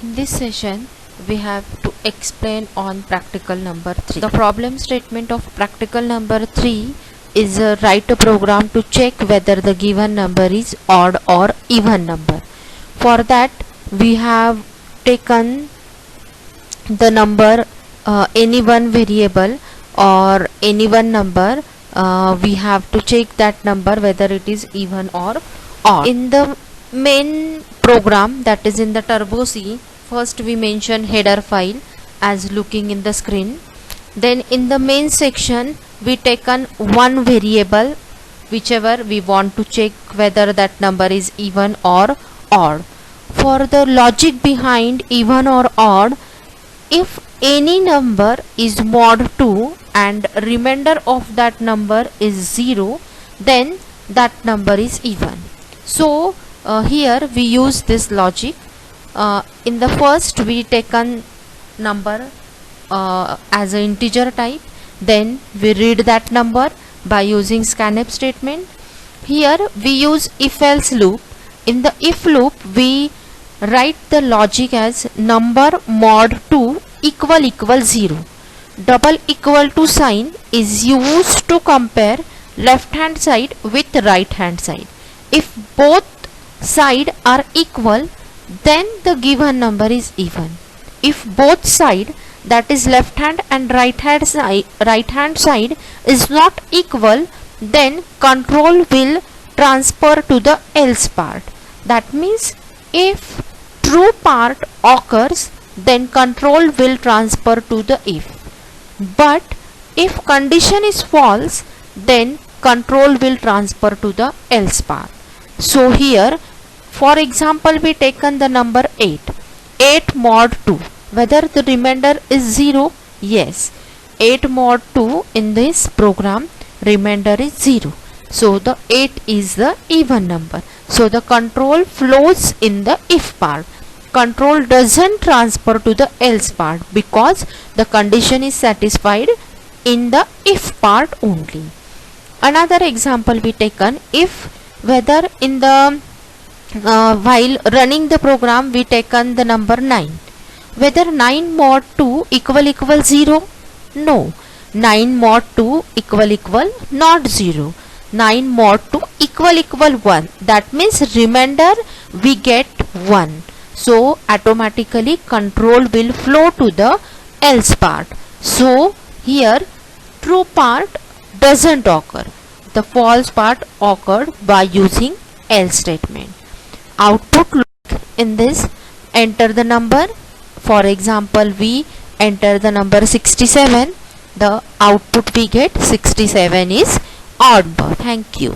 In this session, we have to explain on practical number 3. The problem statement of practical number 3 is write a program to check whether the given number is odd or even number. For that, we have taken the number any one variable or any one number. We have to check that number whether it is even or odd. In the main program, that is in the Turbo C, first we mention header file as looking in the screen. Then in the main section we taken one variable whichever we want to check whether that number is even or odd. For the logic behind even or odd, if any number is mod 2 and remainder of that number is 0, then that number is even. So here we use this logic. In the first we taken number as an integer type, then we read that number by using scanf statement. Here we use if else loop. In the if loop we write the logic as number mod 2 equal 0. Double equal to sign is used to compare left hand side with right hand side. If both sides are equal, then the given number is even. If both side, that is left hand and right hand side is not equal, then control will transfer to the else part. That means if true part occurs, then control will transfer to the if. But if condition is false, then control will transfer to the else part. So here, for example, we taken the number 8. 8 mod 2. Whether the remainder is 0? Yes. 8 mod 2 in this program, remainder is 0. So the 8 is the even number. So the control flows in the if part. Control doesn't transfer to the else part because the condition is satisfied in the if part only. Another example we taken, if whether in the while running the program we taken the number 9. Whether 9 mod 2 equal 0? No. 9 mod 2 equal not 0. 9 mod 2 equal 1. That means remainder we get 1. So automatically control will flow to the else part. So here true part doesn't occur. The false part occurred by using else statement. Output look in this, enter the number. For example, we enter the number 67. The output we get 67 is odd number. Thank you.